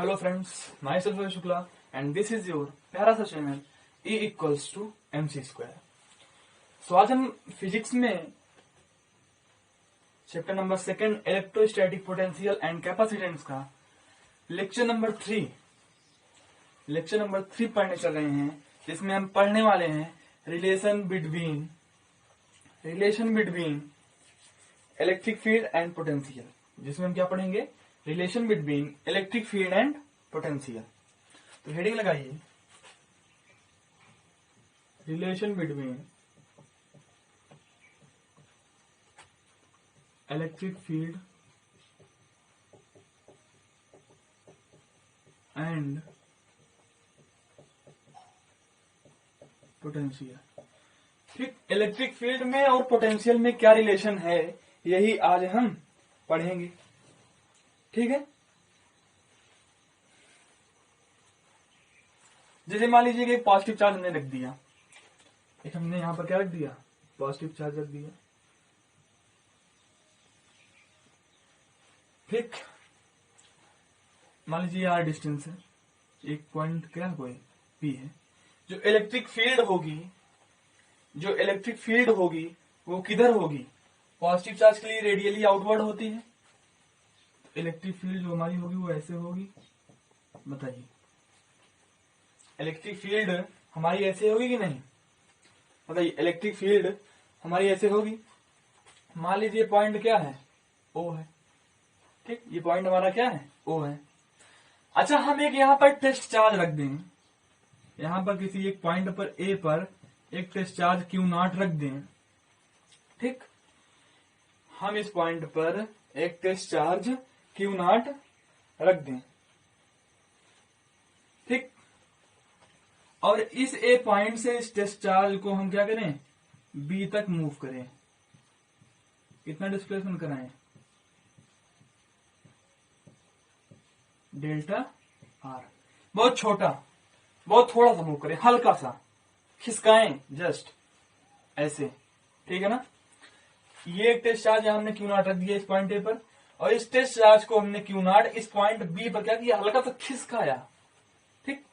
Hello friends, myself is Shukla and this is your प्यारा सा channel E equals to MC square। सो आज हम physics में chapter number 2 electrostatic potential and capacitance का lecture number 3 पढ़ने चल रहे हैं, जिसमें हम पढ़ने वाले हैं relation between electric field and potential. जिसमें हम क्या पढ़ेंगे? Relation between electric field and potential. तो हेडिंग लगाइए, relation between electric field and potential. ठीक, इलेक्ट्रिक फील्ड में और पोटेंशियल में क्या रिलेशन है, यही आज हम पढ़ेंगे। ठीक है, जैसे मान लीजिए कि एक पॉजिटिव चार्ज हमने रख दिया, एक हमने यहां पर क्या रख दिया, पॉजिटिव चार्ज रख दिया। ठीक, मान लीजिए यार डिस्टेंस है, एक पॉइंट क्या है, कोई पी है। जो इलेक्ट्रिक फील्ड होगी वो किधर होगी? पॉजिटिव चार्ज के लिए रेडियली आउटवर्ड होती है। इलेक्ट्रिक फील्ड जो हमारी होगी वो ऐसे होगी। बताइए, इलेक्ट्रिक फील्ड हमारी ऐसे होगी कि नहीं? बताइए, इलेक्ट्रिक फील्ड हमारी ऐसे होगी। मान लीजिए पॉइंट क्या है, ओ है। ठीक, ये पॉइंट हमारा क्या है, ओ है। अच्छा, हम एक यहां पर टेस्ट चार्ज रख दें, यहां पर किसी एक पॉइंट पर ए पर एक टेस्ट चार्ज Q0 रख दें। ठीक, हम इस पॉइंट पर एक टेस्ट चार्ज Q0 रख दें। ठीक, और इस ए पॉइंट से इस टेस्ट चार्ज को हम क्या करें, बी तक मूव करें। कितना डिस्प्लेसमेंट कराएं? Delta R. बहुत छोटा, बहुत थोड़ा सा मूव करें, हल्का सा खिसकाएं, जस्ट ऐसे। ठीक है ना। ये एक टेस्ट चार्ज यहां हमने Q0 रख दिया इस पॉइंट ए पर, और इस टेस्ट चार्ज को हमने Q0 इस पॉइंट बी पर क्या किया, हल्का सा खिसकाया। ठीक,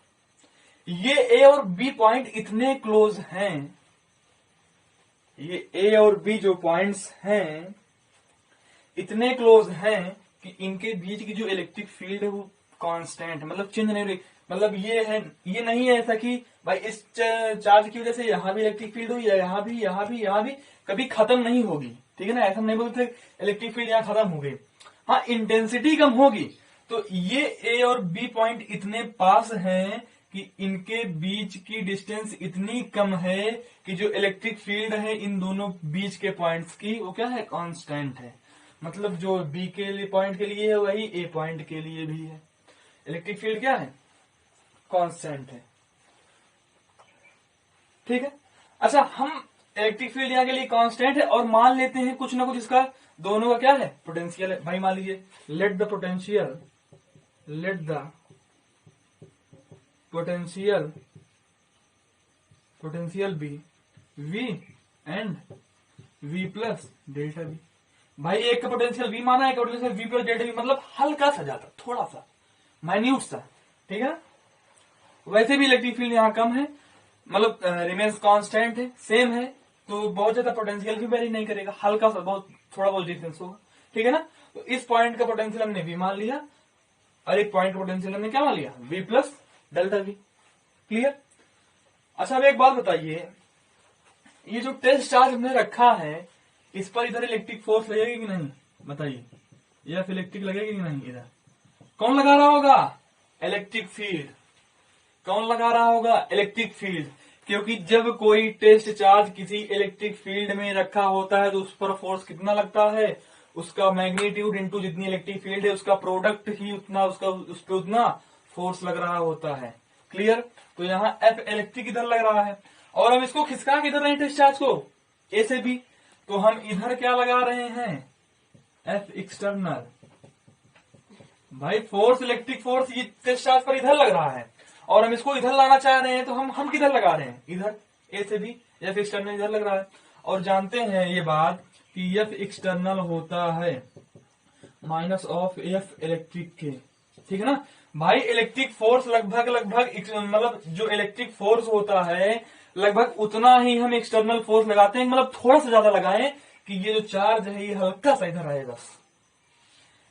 ये ए और बी पॉइंट इतने क्लोज हैं, ये ए और बी जो पॉइंट्स हैं इतने क्लोज हैं कि इनके बीच की जो इलेक्ट्रिक फील्ड है वो कांस्टेंट, मतलब चेंज नहीं रही। मतलब ये नहीं है ऐसा कि भाई इस चार्ज की वजह से यहां भी इलेक्ट्रिक फील्ड हुई, यहां भी कभी खत्म नहीं होगी। ठीक है ना, ऐसा नहीं बोलते इलेक्ट्रिक फील्ड यहां खत्म हो गई। हाँ, इंटेंसिटी कम होगी। तो ये ए और बी पॉइंट इतने पास हैं कि इनके बीच की डिस्टेंस इतनी कम है कि जो इलेक्ट्रिक फील्ड है इन दोनों बीच के पॉइंट्स की वो क्या है, कांस्टेंट है। मतलब जो बी के लिए पॉइंट के लिए है वही ए पॉइंट के लिए भी है। इलेक्ट्रिक फील्ड क्या है, कांस्टेंट है। ठीक है। अच्छा, हम इलेक्ट्रिक फील्ड यहाँ के लिए कांस्टेंट है और मान लेते हैं कुछ ना कुछ इसका दोनों का क्या है, पोटेंशियल है। भाई मान लीजिए, let the potential be V and V plus delta V। भाई एक का पोटेंशियल V माना, एक का potential V plus delta V, मतलब हल्का सा जाता, थोड़ा सा माइन्यूट सा। ठीक है। वैसे भी इलेक्ट्रिक फील्ड यहाँ कम है, मतलब रिमेन्स कांस्टेंट है, सेम है, तो बहुत ज्यादा पोटेंशियल भी वेरी नहीं करेगा, हल्का सा बहुत थोड़ा बहुत डिफरेंस होगा। ठीक है ना। तो इस पॉइंट का पोटेंशियल हमने V मान लिया और एक पॉइंट का पोटेंशियल हमने क्या मान लिया, V plus delta V। Clear. अच्छा, अब एक बात बताइए, ये जो टेस्ट चार्ज हमने रखा है इस पर इधर इलेक्ट्रिक फोर्स लगेगी कि नहीं? बताइए, या फिर इलेक्ट्रिक लगेगी कि नहीं? इधर कौन लगा रहा होगा, इलेक्ट्रिक फील्ड। कौन लगा रहा होगा, इलेक्ट्रिक फील्ड। क्योंकि जब कोई टेस्ट चार्ज किसी इलेक्ट्रिक फील्ड में रखा होता है तो उस पर फोर्स कितना लगता है, उसका मैग्नीट्यूड इंटू जितनी इलेक्ट्रिक फील्ड है उसका प्रोडक्ट ही उतना, उस पर उतना फोर्स लग रहा होता है। क्लियर। तो यहाँ F इलेक्ट्रिक इधर लग रहा है और हम इसको खिसका किधर रहे हैं, टेस्ट चार्ज को ए से बी, तो हम इधर क्या लगा रहे हैं, F एक्सटर्नल। भाई फोर्स, इलेक्ट्रिक फोर्स ये टेस्ट चार्ज पर इधर लग रहा है और हम इसको इधर लाना चाह रहे हैं, तो हम किधर लगा रहे हैं, इधर ए से बी। F एक्सटर्नल इधर लग रहा है। और जानते हैं ये बात कि F एक्सटर्नल होता है माइनस ऑफ F इलेक्ट्रिक के। ठीक है ना भाई। इलेक्ट्रिक फोर्स लगभग मतलब जो इलेक्ट्रिक फोर्स होता है लगभग उतना ही हम एक्सटर्नल फोर्स लगाते हैं, मतलब थोड़ा सा ज्यादा लगाएं कि ये जो चार्ज है ये हल्का सा इधर आए बस।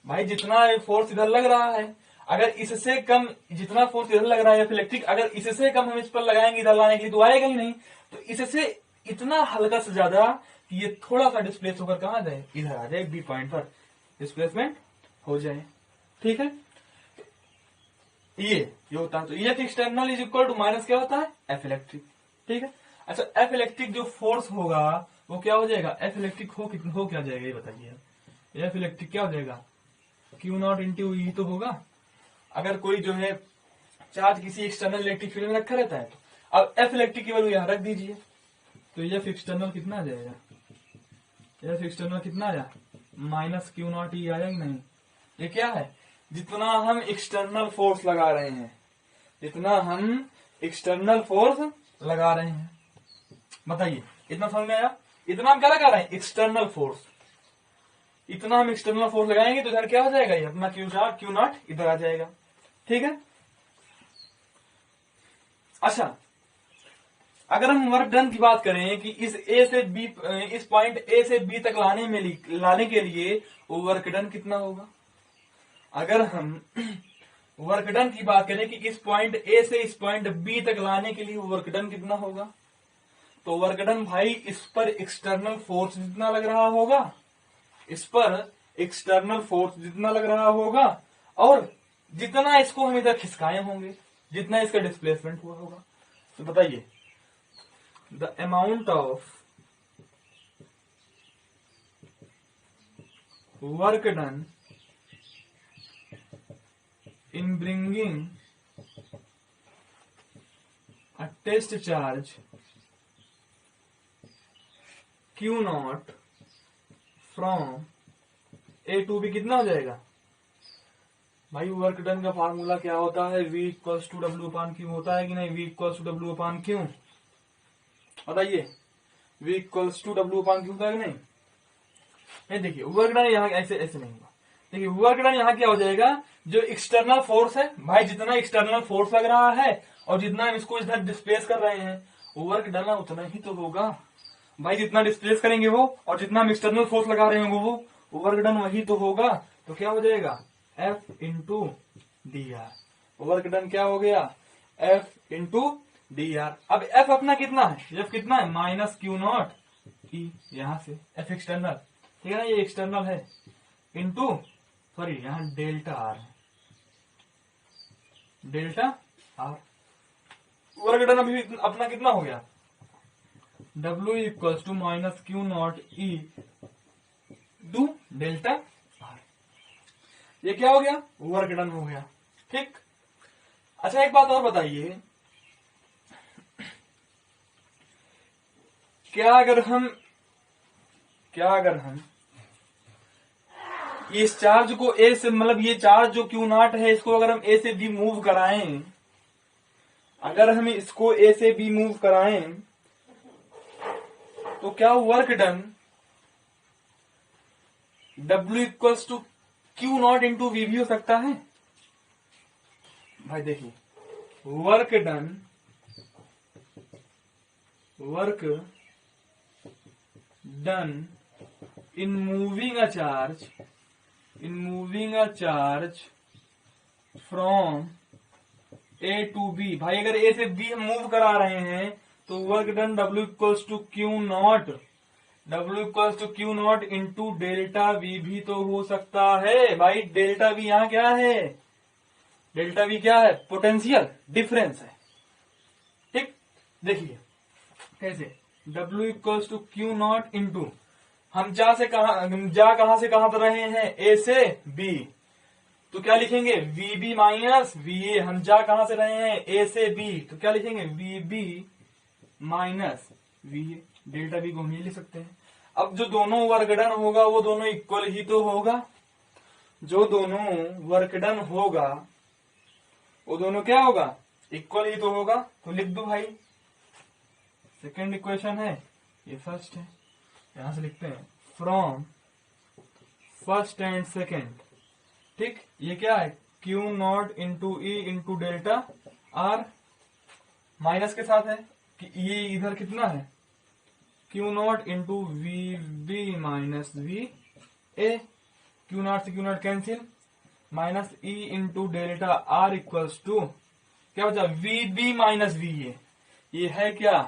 भाई जितना फोर्स इधर लग रहा है, अगर इससे कम जितना फोर्स इधर लग रहा है इलेक्ट्रिक, अगर इससे कम हम इस पर लगाएंगे इधर लाने के लिए तो आएगा ही नहीं। तो इससे इतना हल्का से ज्यादा कि ये थोड़ा सा डिस्प्लेस होकर कहां जाए, इधर आ जाए, बी पॉइंट पर डिस्प्लेसमेंट हो जाए। ठीक है, ये होता है। तो F external is equal to minus क्या होता है, एफ इलेक्ट्रिक। ठीक है, अच्छा एफ इलेक्ट्रिक जो फोर्स होगा वो क्या हो जाएगा, एफ इलेक्ट्रिक हो क्या जाएगा ये बताइए। एफ इलेक्ट्रिक क्या हो जाएगा, क्यू नॉट इंटू ई तो होगा। अगर कोई जो है चार्ज किसी एक्सटर्नल इलेक्ट्रिक फील्ड में रखा रहता है तो अब एफ इलेक्ट्रिक की वैल्यू यहां रख दीजिए, तो एफ एक्सटर्नल कितना आ जाएगा, एफ एक्सटर्नल कितना आया, माइनस क्यू नॉट ई आया कि नहीं। ये क्या है, जितना हम एक्सटर्नल फोर्स लगा रहे हैं, जितना हम एक्सटर्नल फोर्स लगा रहे हैं, बताइए इतना समझ में आया। इतना हम क्या लगा रहे हैं, एक्सटर्नल फोर्स। इतना हम एक्सटर्नल फोर्स लगाएंगे तो इधर क्या हो जाएगा, ये अपना क्यू नॉट इधर आ जाएगा। ठीक है, अच्छा अगर हम वर्क डन की बात करें कि इस ए से बी, इस पॉइंट ए से बी तक लाने के लिए वो वर्क डन कितना होगा। अगर हम वर्क डन की बात करें कि इस पॉइंट ए से इस पॉइंट बी तक लाने के लिए वर्क डन कितना होगा, तो वर्क डन भाई इस पर एक्सटर्नल फोर्स जितना लग रहा होगा, इस पर एक्सटर्नल फोर्स जितना लग रहा होगा, और जितना इसको हम इधर खिसकाए होंगे, जितना इसका डिस्प्लेसमेंट हुआ होगा। तो बताइए the amount of work done in bringing a test charge Q naught from A to B कितना हो जाएगा भाई। वर्क डन का फार्मूला क्या होता है, V equals to W upon Q होता है कि नहीं, V equals to W upon Q, बताइए V equals to W upon Q होता है कि नहीं। ये देखिए वर्क डन यहाँ ऐसे नहीं होगा। देखिए वर्क डन यहाँ क्या हो जाएगा, जो एक्सटर्नल फोर्स है भाई, जितना एक्सटर्नल फोर्स लग रहा है और जितना हम इसको इधर डिस्प्लेस कर रहे हैं, वर्क डन उतना ही तो होगा भाई। जितना डिस्प्लेस करेंगे वो और जितना हम एक्सटर्नल फोर्स लगा रहे होंगे वो वर्क डन वही तो होगा। तो क्या हो जाएगा, F into D R. Work done क्या हो गया, एफ इंटू डी आर। अब एफ अपना कितना है, एफ कितना है, माइनस क्यू नॉट ई, यहां से एफ एक्सटर्नल, ठीक है ना, ये एक्सटर्नल है, इंटू सॉरी यहां डेल्टा आर है, डेल्टा आर। वर्क डन अभी अपना कितना हो गया, W equals to minus Q naught E dot delta R. ये क्या हो गया, वर्क डन हो गया। ठीक, अच्छा एक बात और बताइए, क्या अगर हम इस चार्ज को ए से, मतलब ये चार्ज जो क्यू नॉट है इसको अगर हम ए से बी मूव कराएं, अगर हम इसको ए से बी मूव कराएं तो क्या work done W equals to Q naught into V भी हो सकता है भाई। देखिए work done in moving a charge from A to B, भाई अगर A से B हम मूव करा रहे हैं तो work done W equals to Q naught into delta V भी तो हो सकता है भाई। डेल्टा V यहाँ क्या है, डेल्टा V क्या है, पोटेंशियल डिफरेंस है। ठीक, देखिए कैसे, W equals to Q naught into, हम कहां से कहां पर रहे हैं, ए से बी, तो क्या लिखेंगे VB माइनस VA। हम कहां से रहे हैं, ए से बी, तो क्या लिखेंगे VB minus VA। Delta B को हम ये लिख सकते हैं। अब जो दोनों वर्क डन होगा वो दोनों इक्वल ही तो होगा, जो दोनों वर्क डन होगा वो दोनों क्या होगा, इक्वल ही तो होगा। तो लिख दो भाई, सेकेंड इक्वेशन है, ये फर्स्ट है, यहां से लिखते हैं फ्रॉम फर्स्ट एंड सेकेंड। ठीक, ये क्या है, Q naught into E into delta R, minus के साथ है कि ये इधर कितना है, Q naught into V B minus V A, Q naught से Q naught cancel, minus E into delta R equals to क्या बचा, V B minus V A. ये है क्या,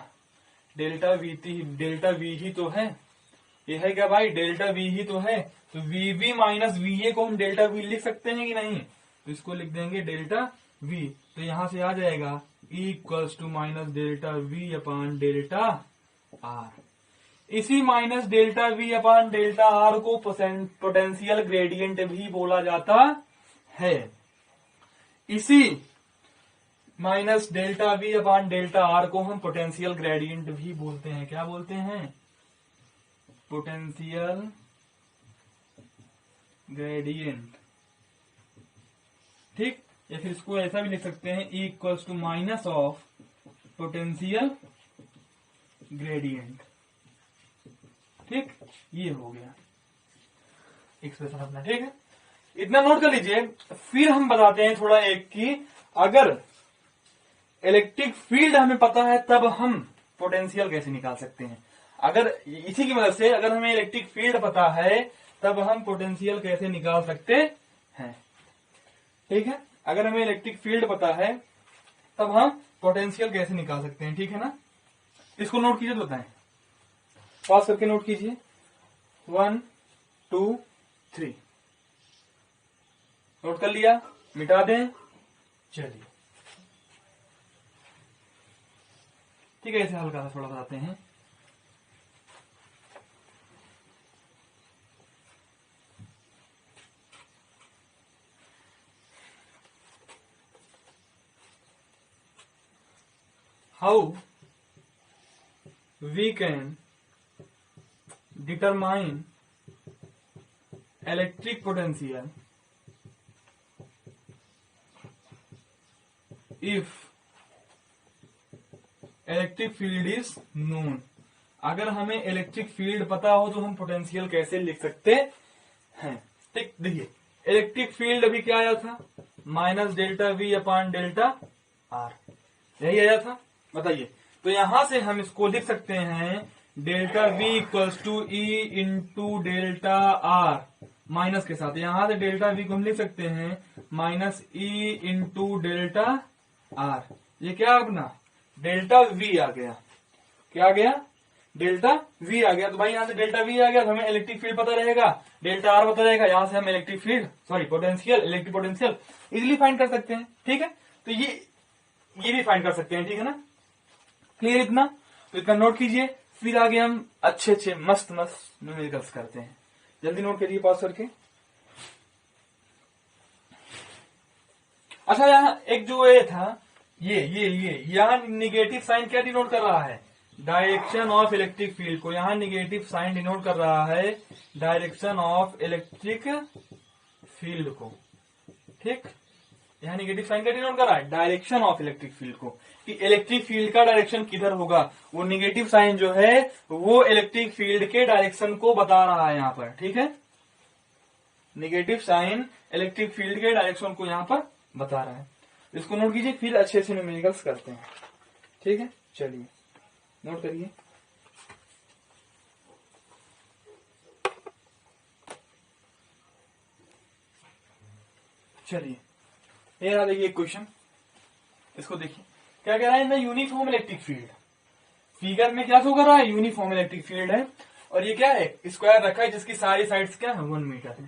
डेल्टा वी ही तो है, ये है क्या भाई, डेल्टा वी ही तो है। तो V B minus V A को हम डेल्टा वी लिख सकते हैं कि नहीं, तो इसको लिख देंगे डेल्टा वी। तो यहां से आ जाएगा E equals to minus delta V upon delta R. इसी minus delta V upon delta R को पोटेंशियल ग्रेडियंट भी बोला जाता है। इसी minus delta V upon delta R को हम पोटेंशियल ग्रेडियंट भी बोलते हैं। क्या बोलते हैं, पोटेंशियल ग्रेडियंट। ठीक, या फिर इसको ऐसा भी लिख सकते हैं, E equals to minus of potential gradient. ठीक, ये हो गया एक्सप्रेशन अपना। ठीक है, इतना नोट कर लीजिए। फिर हम बताते हैं थोड़ा एक कि अगर इलेक्ट्रिक फील्ड हमें पता है तब हम पोटेंशियल कैसे निकाल सकते हैं। अगर इसी की मदद से अगर हमें इलेक्ट्रिक फील्ड पता है तब हम पोटेंशियल कैसे निकाल सकते हैं। ठीक है, अगर हमें इलेक्ट्रिक फील्ड पता है तब हम पोटेंशियल कैसे निकाल सकते हैं। ठीक है ना, इसको नोट कीजिए तो बताएं, पास करके नोट कीजिए। 1 2 3 नोट कर लिया, मिटा दें। चलिए ठीक है, ऐसे हल्का सा थोड़ा बताते हैं। How we can determine electric potential if electric field is known. अगर हमें इलेक्ट्रिक फील्ड पता हो तो हम पोटेंशियल कैसे लिख सकते हैं। ठीक, देखिए इलेक्ट्रिक फील्ड अभी क्या आया था, minus delta V upon delta R, यही आया था। बताइए, तो यहां से हम इसको लिख सकते हैं delta V equals to E into delta R, minus के साथ। यहां से डेल्टा वी को हम लिख सकते हैं minus E into delta R. ये क्या अपना डेल्टा वी आ गया, क्या आ गया, डेल्टा वी आ गया। तो भाई यहां से डेल्टा वी आ गया तो हमें इलेक्ट्रिक फील्ड पता रहेगा, डेल्टा आर पता रहेगा। यहां से हम electric field potential, electric potential easily find कर सकते हैं। ठीक है, तो ये भी फाइंड कर सकते हैं। ठीक है ना, क्लियर इतना, तो इतना नोट कीजिए। फिर आगे हम अच्छे मस्त न्यूमेरिकल्स करते हैं। जल्दी नोट करिए पास करके। अच्छा, यहाँ एक जो ये था, ये यहाँ निगेटिव साइन क्या डिनोट कर रहा है, डायरेक्शन ऑफ इलेक्ट्रिक फील्ड को। यहाँ निगेटिव साइन डिनोट कर रहा है डायरेक्शन ऑफ इलेक्ट्रिक फील्ड को। ठीक, यहाँ निगेटिव साइन क्या डिनोट कर रहा है, डायरेक्शन ऑफ इलेक्ट्रिक फील्ड को, कि इलेक्ट्रिक फील्ड का डायरेक्शन किधर होगा। वो निगेटिव साइन जो है वो इलेक्ट्रिक फील्ड के डायरेक्शन को बता रहा है यहाँ पर। ठीक है, निगेटिव साइन इलेक्ट्रिक फील्ड के डायरेक्शन को यहाँ पर बता रहा है। इसको नोट कीजिए, फिर अच्छे से न्यूमेरिकल्स करते हैं। ठीक है, चलिए नोट करिए। चलिए ये रहा, देखिए क्वेश्चन, इसको देखिए क्या कह रहा है, in uniform electric field. Figure में क्या शो कर रहा है, यूनिफॉर्म इलेक्ट्रिक फील्ड है, और ये क्या है, स्क्वायर रखा है जिसकी सारी साइड्स क्या है, 1 मीटर है।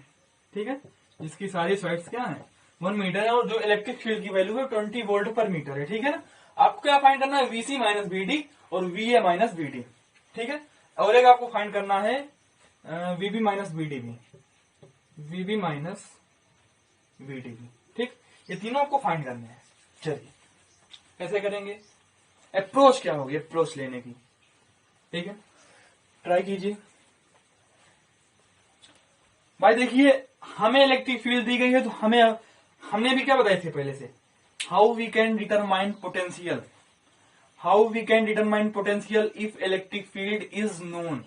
ठीक है, जिसकी सारी साइड्स क्या है, 1 मीटर है, और जो इलेक्ट्रिक फील्ड की वैल्यू है 20 वोल्ट पर मीटर है। ठीक है ना, आपको क्या फाइंड करना है, वीसी माइनस वीडी और वीए माइनस वीडी। ठीक है, और एक आपको फाइंड करना है वीबी माइनस वीडी भी, वीबी माइनस वीडी भी। ठीक, ये तीनों आपको फाइंड करने हैं। चलिए कैसे करेंगे, अप्रोच क्या होगी, अप्रोच लेने की। ठीक है, ट्राई कीजिए। भाई देखिए, हमें इलेक्ट्रिक फील्ड दी गई है, तो हमने भी क्या बताए थे पहले से, how we can determine potential, how we can determine potential if electric field is known.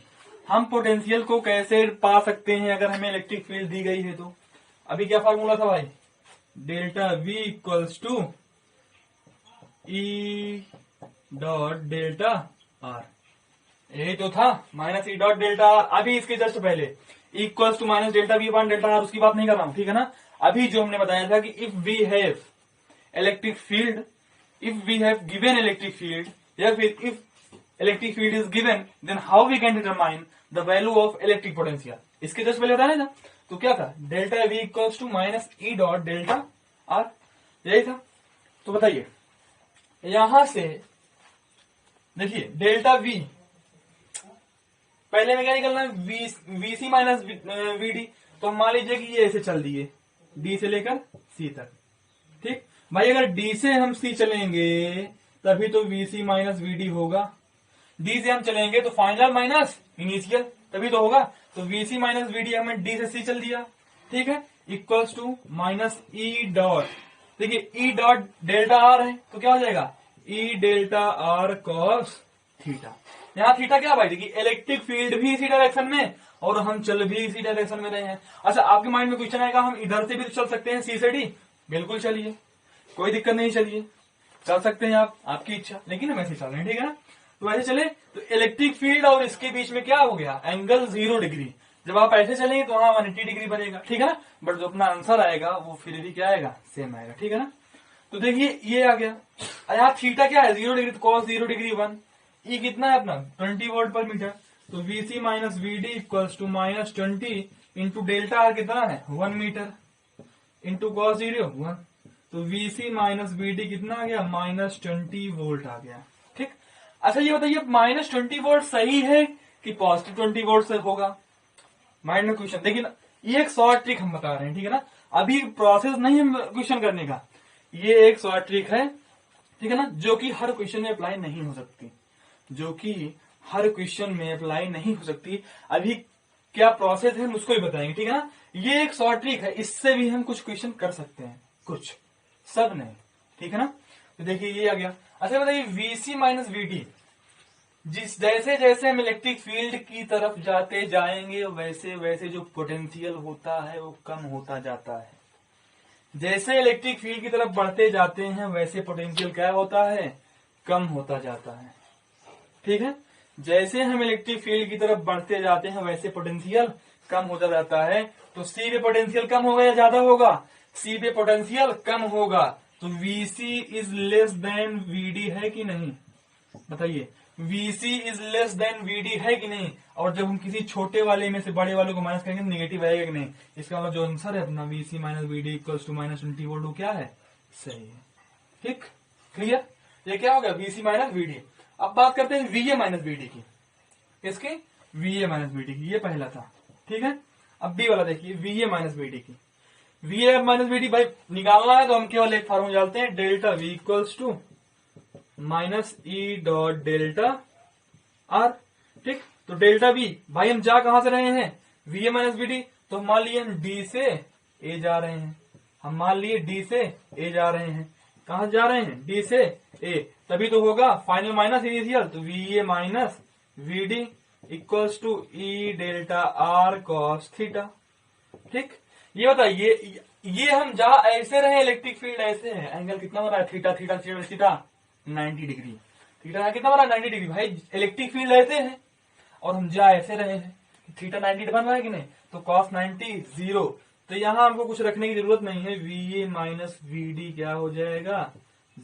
हम पोटेंशियल को कैसे पा सकते हैं अगर हमें इलेक्ट्रिक फील्ड दी गई है तो। अभी क्या फॉर्मूला था भाई, delta V equals to E dot delta R, यही तो था, minus E dot delta R. अभी इसके जस्ट पहले equals to minus delta V upon delta R, उसकी बात नहीं कर रहा हूं, ठीक है ना। अभी जो हमने बताया था कि if we have electric field, if we have given electric field, या फिर if electric field is given, then how we can determine the value of electric potential. इसके जस्ट पहले बताया ना, तो क्या था, delta V equals to minus E dot delta R, यही था। तो बताइए यहां से देखिए डेल्टा वी, पहले में क्या निकलना है, वीसी माइनस वीडी। तो मान लीजिए कि ये ऐसे चल दिए डी से लेकर सी तक, ठीक भाई। अगर डी से हम सी चलेंगे तभी तो वीसी माइनस वीडी होगा, डी से हम चलेंगे तो फाइनल माइनस इनिशियल, तभी तो होगा। तो वीसी माइनस वीडी हमें डी से सी चल दिया, ठीक है, equals to minus E dot, देखिए ई डॉट डेल्टा आर है तो क्या हो जाएगा, ई डेल्टा आर कॉस थीटा। यहाँ थीटा क्या भाई, देखिए इलेक्ट्रिक फील्ड भी इसी डायरेक्शन में और हम चल भी इसी डायरेक्शन में रहे हैं। अच्छा आपके माइंड में क्वेश्चन आएगा, हम इधर से भी तो चल सकते हैं सी से डी, बिल्कुल चलिए, कोई दिक्कत नहीं, चलिए चल सकते हैं आप, आपकी इच्छा, लेकिन हम ऐसे चल रहे हैं, ठीक है ना। तो ऐसे चले तो इलेक्ट्रिक फील्ड और इसके बीच में क्या हो गया, एंगल 0 डिग्री। जब आप ऐसे चलेंगे तो वहां 180 डिग्री बनेगा, ठीक है ना। बट जो अपना आंसर आएगा वो फिर भी क्या आएगा, सेम आएगा, ठीक है ना। तो देखिए ये आ गया, यहाँ थीटा क्या है 0 डिग्री, तो कॉस 0 डिग्री 1, ई कितना है अपना 20 वोल्ट पर मीटर। तो VC minus VD equals to minus 20 into delta R कितना है 1 मीटर इंटू कॉस 0 1। तो वीसी माइनस वीडी कितना आ गया, माइनस 20 वोल्ट आ गया, ठीक। अच्छा ये बताइए माइनस 20 वोल्ट सही है कि पॉजिटिव 20 वोल्ट से होगा, माइंड में क्वेश्चन देखिए ना। ये एक शॉर्ट ट्रिक हम बता रहे हैं, ठीक है ना, अभी प्रोसेस नहीं है क्वेश्चन करने का, ये एक शॉर्ट ट्रिक है, ठीक है ना, जो कि हर क्वेश्चन में अप्लाई नहीं हो सकती, जो कि हर क्वेश्चन में अप्लाई नहीं हो सकती। अभी क्या प्रोसेस है हम उसको ही बताएंगे, ठीक है ना। ये एक शॉर्ट ट्रिक है, इससे भी हम कुछ क्वेश्चन कर सकते हैं, कुछ, सब नहीं, ठीक है ना। तो देखिए ये आ गया। अच्छा बताइए वीसी माइनस वीडी, जिस जैसे जैसे हम इलेक्ट्रिक फील्ड की तरफ जाते जाएंगे वैसे वैसे जो पोटेंशियल होता है वो कम होता जाता है। जैसे इलेक्ट्रिक फील्ड की तरफ बढ़ते जाते हैं वैसे पोटेंशियल क्या होता है, कम होता जाता है, ठीक है। जैसे हम इलेक्ट्रिक फील्ड की तरफ बढ़ते जाते हैं वैसे पोटेंशियल कम होता जाता है। तो सी पे पोटेंशियल कम होगा या ज्यादा होगा, सी पे पोटेंशियल कम होगा। तो VC is less than VD है कि नहीं, बताइए VC is less than VD है कि नहीं। और जब हम किसी छोटे वाले में से बड़े वाले को माइनस करेंगे नेगेटिव आएगा कि नहीं। इसका मतलब जो आंसर है अपना VC minus VD equals to minus 20 volt, वो क्या है, सही है, ठीक, क्लियर। ये क्या होगा वीसी माइनस वीडी। अब बात करते हैं वीए माइनस वीडी की, किसकी, वीए माइनस वीडी की, ये पहला था, ठीक है। अब बी वाला देखिए वीए माइनस वीडी की, वीए माइनस वीडी भाई निकालना है तो हम केवल एक फार्मूला डालते हैं, delta V equals to minus E dot delta R, ठीक। तो डेल्टा वी भाई हम जा कहां से रहे हैं, वीए माइनस वीडी, तो मान लिए हम डी से ए जा रहे हैं, हम मान लिए डी से ए जा रहे हैं, कहां जा रहे हैं, डी से ए, तभी तो होगा फाइनल माइनस इनिशियल। तो V A minus VD equals to E delta R cos theta, ठीक। ये बताइए ये हम जहां ऐसे रहे इलेक्ट्रिक फील्ड ऐसे है, एंगल कितना हो रहा है, theta theta theta theta 90 degree, theta कितना हो रहा है 90 डिग्री। भाई इलेक्ट्रिक फील्ड ऐसे है और हम जा ऐसे रहे हैं, थीटा 90 बन रहा है कि नहीं, तो कॉस 90 0। तो यहां हमको कुछ रखने की जरूरत नहीं है, वीए माइनस वीडी क्या हो जाएगा,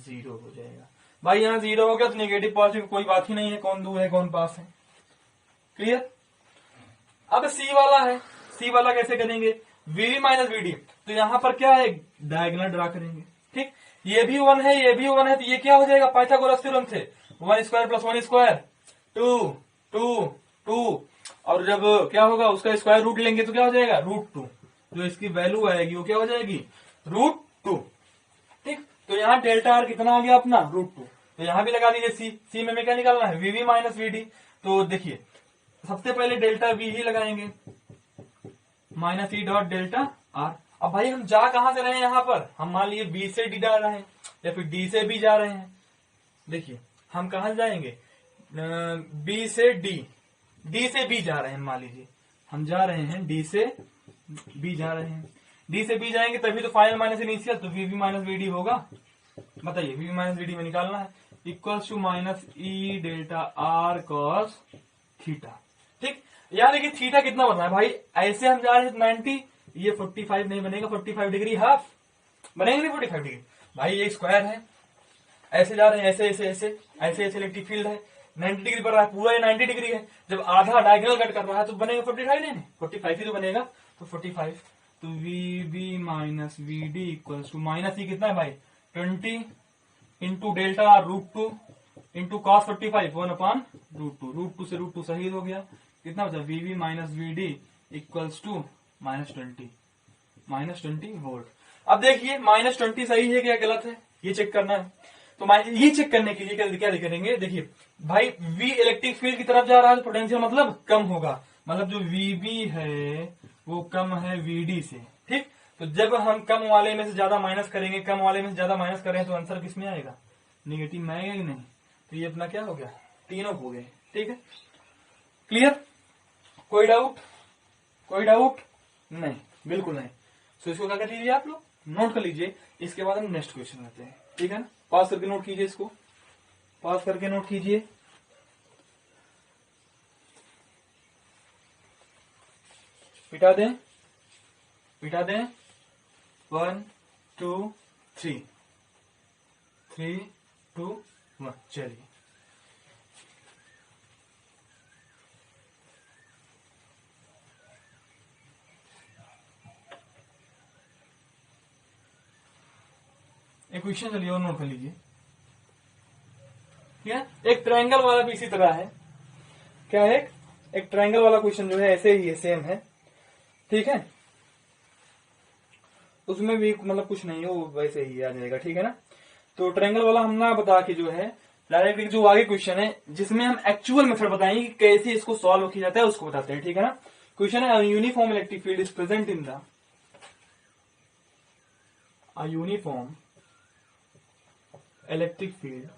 0 हो जाएगा। भाई यहाँ 0 हो गया तो नेगेटिव पॉजिटिव कोई बात ही नहीं है, कौन दूर है कौन पास है, क्लियर। अब सी वाला है, सी वाला कैसे करेंगे, वीवी माइनस वीडी, तो यहां पर क्या है डायगोनल ड्रा करेंगे, ठीक। ये भी 1 है ये भी 1 है, तो ये क्या हो जाएगा पाइथागोरस थ्योरम से 1 स्क्वायर प्लस 1 स्क्वायर 2 2 2, और जब क्या होगा उसका स्क्वायर रूट लेंगे तो क्या हो जाएगा √2, जो इसकी वैल्यू आएगी वो क्या हो जाएगी √2, ठीक। तो यहाँ डेल्टा आर कितना आ गया अपना √2। तो यहाँ भी लगा दीजिए सी में क्या निकालना है, वीवी माइनस वीडी। तो देखिए सबसे पहले डेल्टा वी ही लगाएंगे minus E dot delta are. अब भाई हम जा कहां से रहे हैं, यहां पर हम मान लीजिए बी से डी जा रहे हैं या फिर डी से बी जा रहे हैं। देखिए हम कहां जाएंगे, बी से डी से बी जा रहे हैं, मान लीजिए हम जा रहे हैं डी से बी जा रहे हैं। डी से बी जाएंगे तभी तो फाइनल माइनस इनिशियल, तो V V minus V D होगा। बताइए V V minus V D में निकालना है, equals to minus E delta R cos theta. ठीक, याद है कि थीटा कितना बना है भाई, ऐसे हम जा रहे हैं 90, ये 45 नहीं बनेगा, 45 डिग्री हाफ बनेगा नहीं 45 डिग्री भाई, ये स्क्वायर है, ऐसे जा रहे हैं, ऐसे ऐसे ऐसे ऐसे ऐसे इलेक्ट्रिक फील्ड है, 90 डिग्री पर रहा है, पूरा ये 90 डिग्री है, जब आधा डायगोनल कट कर रहा है तो बनेगा 45, नहीं 45 ही तो बनेगा, तो 45, तो V B minus V D equals to minus E कितना है भाई 20 इंटू डेल्टा √2 इंटू कॉस 45 1/√2 से √2 सही हो गया, कितना बचा V B minus V D equals to -20 volt. अब देखिए -20 सही है क्या गलत है, ये चेक करना है। तो ये चेक करने के लिए क्या करेंगे, देखिए भाई V इलेक्ट्रिक फील्ड की तरफ जा रहा है तो पोटेंशियल मतलब कम होगा, मतलब जो VB है वो कम है VD से। ठीक, तो जब हम कम वाले में से ज्यादा माइनस करेंगे, कम वाले में से ज्यादा माइनस करें तो आंसर किस में आएगा, निगेटिव में आएगा कि नहीं। तो ये अपना क्या हो गया, तीनों हो गए। ठीक है, क्लियर, कोई डाउट, कोई डाउट नहीं, बिल्कुल नहीं। तो इसको क्या कर लीजिए आप लोग, नोट कर लीजिए, इसके बाद हम नेक्स्ट क्वेश्चन आते हैं। ठीक है ना, पास करके नोट कीजिए, इसको पास करके नोट कीजिए। पिटा दें 1 2 3 3 2 1 चलिए। एक क्वेश्चन चलिए और नोट कर लीजिए। ठीक है, एक ट्रायंगल वाला भी इसी तरह है, क्या है, एक ट्रायंगल वाला क्वेश्चन जो है ऐसे ही है, सेम है। ठीक है, उसमें भी मतलब कुछ नहीं हो, वैसे ही आ जाएगा। ठीक है ना, तो ट्रायंगल वाला हम ना बता के जो है डायरेक्ट जो आगे क्वेश्चन है जिसमें हम एक्चुअल मेथड बताएंगे कि कैसे इसको सॉल्व किया जाता है उसको बताते हैं। ठीक है ना, क्वेश्चन है uniform electric field is present in the uniform electric field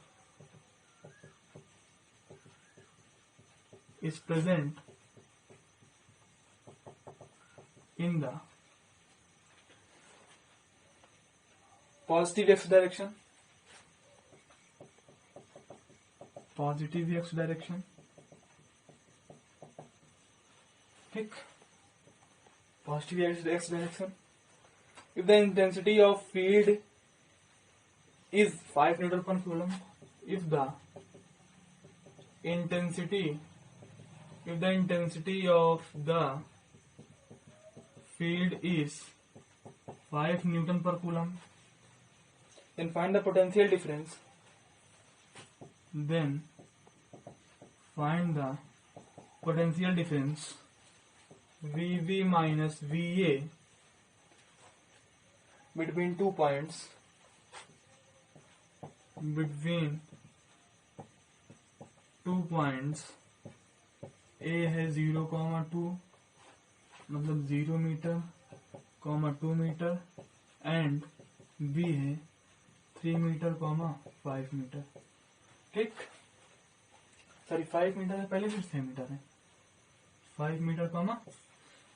is present in the positive x direction, ठीक, positive x direction if the intensity of field is 5 Newton per coulomb, if the intensity of the field is 5 Newton per coulomb, then find the potential difference. Then find the potential difference VV minus VA between 2 points, A है 0,2 मतलब 0 metre, 2 metre, and B है 3 metre, 5 metre. ठीक, sorry 5 metre है पहले, फिर 6 metre है, 5 metre,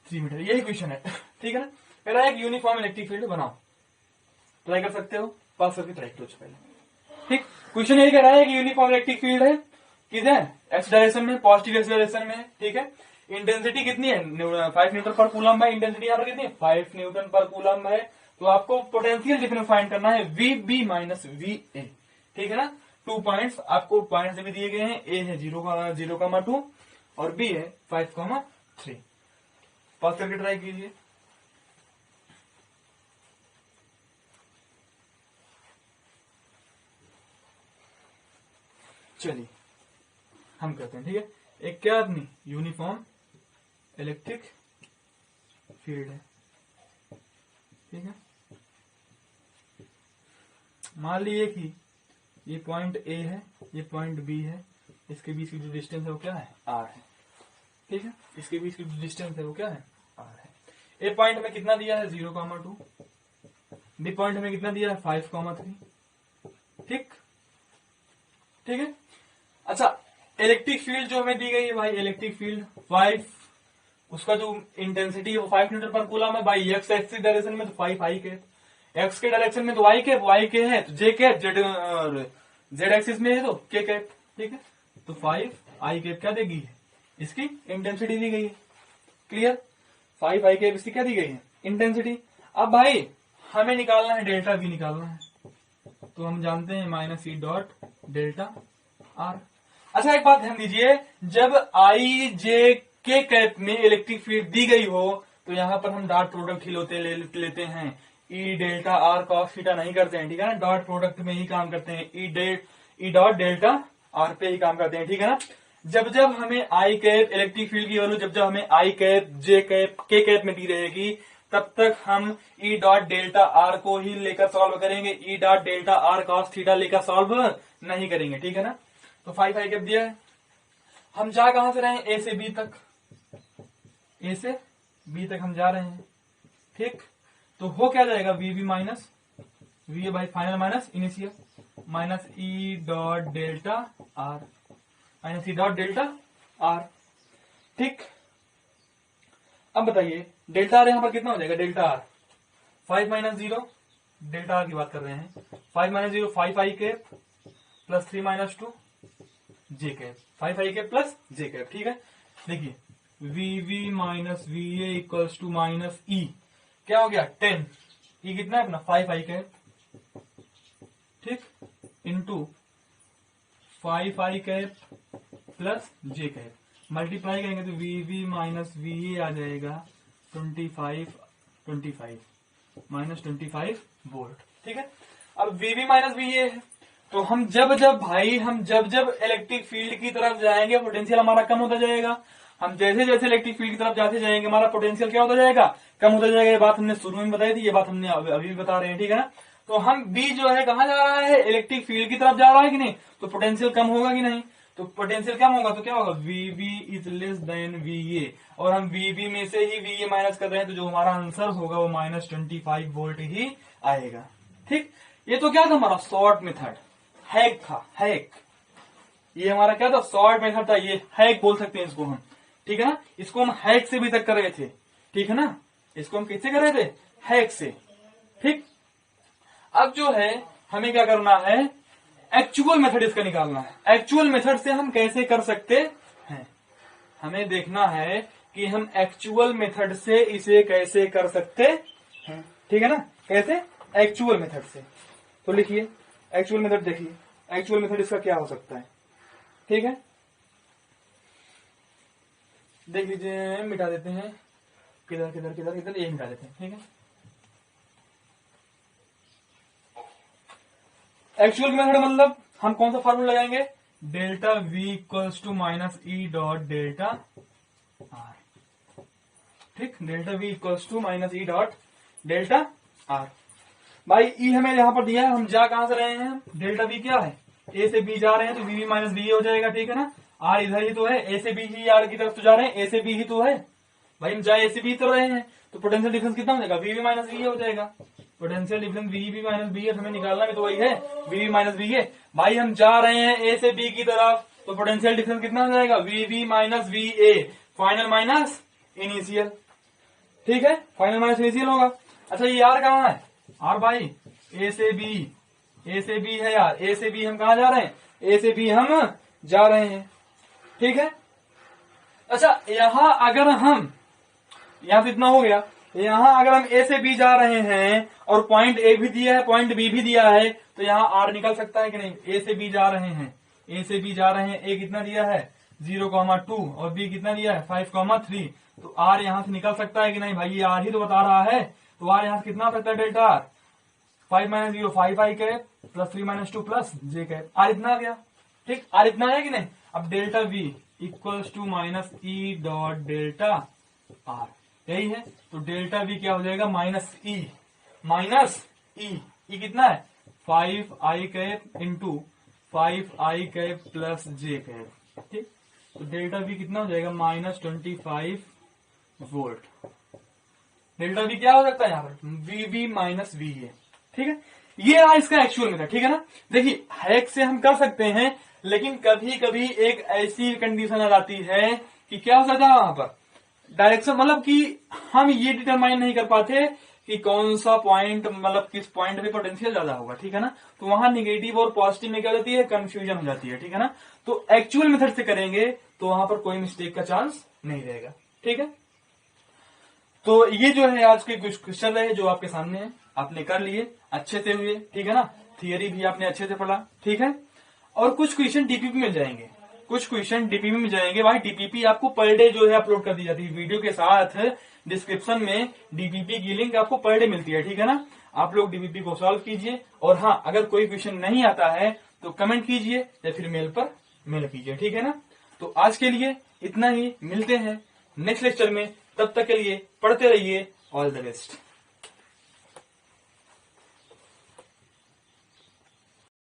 3 metre, यही question है। ठीक है ना, कह रहा है एक यूनिफॉर्म इलेक्ट्रिक फील्ड बनाओ, ट्राई कर सकते हो, पास करके ट्राई करो पहले। ठीक, क्वेश्चन यही कह रहा है कि यूनिफॉर्म इलेक्ट्रिक फील्ड है, किस है, एक्स डायरेक्शन में, पॉजिटिव एक्स डायरेक्शन में। ठीक है, इंटेंसिटी कितनी है 5 न्यूटन पर कूलम है, इंटेंसिटी यहाँ पर कितनी है 5 न्यूटन पर कूलम है। तो आपको पोटेंशियल डिफरेंस फाइंड करना है V B minus V A. ठीक है ना, 2 पॉइंट्स आपको पॉइंट्स भी दिए गए हैं, ए है 0,2 और बी है 5,3। पास करके ट्राई कीजिए। चलिए हम करते हैं। ठीक है, एक क्या आदमी यूनिफॉर्म इलेक्ट्रिक फील्ड है। ठीक है, मान लीजिए कि ये पॉइंट ए है, ये पॉइंट बी है, इसके बीच की जो डिस्टेंस है वो क्या है आर है। ठीक है, इसके बीच की जो डिस्टेंस है वो क्या है आर है। ए पॉइंट में कितना दिया है 0,2, बी पॉइंट में कितना दिया है 5,3। ठीक, ठीक है। अच्छा, इलेक्ट्रिक फील्ड जो हमें दी गई है भाई, इलेक्ट्रिक फील्ड 5 उसका जो इंटेंसिटी है वो 5 न्यूटन पर कूलम है। बाई एक्स एक्सिस डायरेक्शन में तो 5 आई कैप, एक्स के डायरेक्शन में तो वाई कैप, वाई के है तो जे कैप, जेड एक्सिस में है तो के कैप। ठीक है, तो 5 आई कैप क्या देगी, इसकी इंटेंसिटी दी गई है। क्लियर, 5 आई कैप इसकी क्या दी गई है, इंटेंसिटी। अब भाई हमें निकालना है डेल्टा वी निकालना है, तो हम जानते हैं minus E dot delta are. अच्छा एक बात ध्यान दीजिए, जब आई जे के कैप में इलेक्ट्रिक फील्ड दी गई हो तो यहां पर हम डॉट प्रोडक्ट ही लेते हैं, ई डेल्टा आर कॉस थीटा नहीं करते हैं। ठीक है ना, डॉट प्रोडक्ट में ही काम करते हैं, ई डॉट डेल्टा आर पे ही काम करते हैं। ठीक है ना, जब जब हमें आई कैप इलेक्ट्रिक फील्ड की वैल्यू जब जब हमें आई कैप जे कैप के कैप में दी रहेगी तब तक हम ई डॉट डेल्टा आर को ही लेकर सॉल्व करेंगे, ई dot delta R cos theta लेकर सॉल्व नहीं करेंगे। ठीक है ना, तो 5 आई कैप दिया है। हम जा कहां से रहे हैं, ए से बी तक, ए से बी तक हम जा रहे हैं। ठीक, तो हो क्या जाएगा, V B minus V A by final minus initial minus E dot delta R minus E dot delta R. ठीक, अब बताइए डेल्टा आर यहां पर कितना हो जाएगा, delta R 5 minus 0, delta R की बात कर रहे हैं, 5 minus 0 5 I cap plus 3 minus 2 J cap, 5 I cap plus J cap. ठीक है, देखिए V V minus V A equals to minus E क्या हो गया 10, ई कितना है अपना 5 आई कैप, ठीक, into 5 I cap plus J cap, multiply करेंगे तो V V minus V A आ जाएगा 25 माइनस 25 वोल्ट। ठीक है, अब V V minus V A है तो हम जब जब इलेक्ट्रिक फील्ड की तरफ जाएंगे पोटेंशियल हमारा कम होता जाएगा। हम जैसे जैसे इलेक्ट्रिक फील्ड की तरफ जाते जाएंगे हमारा पोटेंशियल क्या होता जाएगा, कम होता जाएगा। ये बात हमने शुरू में बताई थी, ये बात हमने अभी भी बता रहे हैं। ठीक है ना, तो हम बी जो है कहां जा रहा है, इलेक्ट्रिक फील्ड की तरफ जा रहा है कि नहीं, तो पोटेंशियल कम होगा कि नहीं, तो पोटेंशियल कम होगा तो क्या होगा, V B is less than V A, और हम वी बी में से ही वी ए माइनस कर रहे हैं तो जो हमारा आंसर होगा वो माइनस 25 वोल्ट ही आएगा। ठीक, ये तो क्या था हमारा शॉर्ट मेथड, हैक था, हैक, ये हमारा क्या था, शॉर्ट मेथड था, ये हैक बोल सकते हैं इसको हम। ठीक है ना, इसको हम हैक से भी तक कर रहे थे। ठीक है ना, इसको हम किससे कर रहे थे, हैक से। ठीक, अब जो है हमें क्या करना है, एक्चुअल मेथड इसका निकालना है। एक्चुअल मेथड से हम कैसे कर सकते हैं, हमें देखना है कि हम एक्चुअल मेथड से इसे कैसे कर सकते हैं। ठीक है ना, कैसे, एक्चुअल मेथड से। तो लिखिए एक्चुअल मेथड, देखिए एक्चुअल मेथड इसका क्या हो सकता है। ठीक है, देख लीजिए, मिटा देते हैं, किधर किधर किधर किधर, ये मिटा देते हैं। ठीक है, एक्चुअल मेथड मतलब हम कौन सा फॉर्मूला लगाएंगे, delta V equals to minus E dot delta R. ठीक, delta V equals to minus E dot delta R. भाई ई हमें यहां पर दिया है, हम जा कहां से रहे हैं, डेल्टा वी क्या है, ए से बी जा रहे हैं तो वी वी माइनस बी हो जाएगा। ठीक है ना, आर इधर ही तो है, ए से बी ही आर की तरफ तो जा रहे हैं, ए से बी ही तो है भाई, हम जाए ए से बी तो रहे हैं तो पोटेंशियल डिफरेंस कितना हो जाएगा, वी वी माइनस वी हो जाएगा। Potential difference V V minus B है, हमें निकालना भी तो वही है, वी वी माइनस बी है। भाई हम जा रहे हैं ए से बी की तरफ तो पोटेंशियल डिफरेंस कितना हो जाएगा, V V minus V A, final minus initial. ठीक है, फाइनल माइनस इनिशियल होगा। अच्छा ये आर कहाँ है, आर भाई ए से बी, ए से बी है यार, ए से बी हम कहा जा रहे हैं, ए से बी हम जा रहे हैं। ठीक है, अच्छा यहां अगर हम, यहां तो इतना हो गया, यहां अगर हम ए से बी जा रहे हैं और पॉइंट ए भी दिया है पॉइंट बी भी दिया है तो यहां आर निकल सकता है कि नहीं, ए से बी जा रहे हैं, ए से बी जा रहे हैं, ए कितना दिया है 0,2 और बी कितना दिया है 5,3, तो आर यहां से निकल सकता है कि नहीं, भाई ये आर ही तो बता रहा है, तो आर यहां से कितना हो सकता है, delta R 5 minus 0 5 I cap plus 3 minus 2 plus J cap, R इतना आ गया। ठीक, आर इतना है कि नहीं। अब delta V equals to minus E dot delta R, यही है, तो डेल्टा वी क्या हो जाएगा, माइनस ई कितना है 5 I cap into 5 I cap plus J cap. ठीक, तो डेल्टा वी कितना हो जाएगा, माइनस 25 वोल्ट। डेल्टा वी क्या हो सकता है यहाँ पर, V V minus V A. ठीक है, ये रहा इसका एक्चुअल मेथड। ठीक है ना, देखिए हैक से हम कर सकते हैं लेकिन कभी कभी एक ऐसी कंडीशन आ जाती है कि क्या हो सकता है वहां पर, डायरेक्शन मतलब कि हम ये डिटरमाइन नहीं कर पाते कि कौन सा पॉइंट मतलब किस पॉइंट पे पोटेंशियल ज्यादा होगा, ठीक है ना। तो वहां निगेटिव और पॉजिटिव में क्या हो जाती है, कंफ्यूजन हो जाती है, ठीक है ना। तो एक्चुअल मेथड से करेंगे तो वहां पर कोई मिस्टेक का चांस नहीं रहेगा, ठीक है। तो ये जो है आज के कुछ क्वेश्चन रहे जो आपके सामने है, आपने कर लिए, अच्छे से हुए, ठीक है ना। थियरी भी आपने अच्छे से पढ़ा, ठीक है। और कुछ क्वेश्चन डीपीपी में जाएंगे, कुछ क्वेश्चन डीपीपी में जाएंगे। भाई डीपीपी आपको पर डे जो है अपलोड कर दी जाती है वीडियो के साथ, डिस्क्रिप्शन में डीपीपी की लिंक आपको पर डे मिलती है, ठीक है ना। आप लोग डीपीपी को सॉल्व कीजिए, और हाँ अगर कोई क्वेश्चन नहीं आता है तो कमेंट कीजिए या फिर मेल पर मेल कीजिए, ठीक है ना। तो आज के लिए इतना ही, मिलते हैं नेक्स्ट लेक्चर में, तब तक के लिए पढ़ते रहिए। All the best.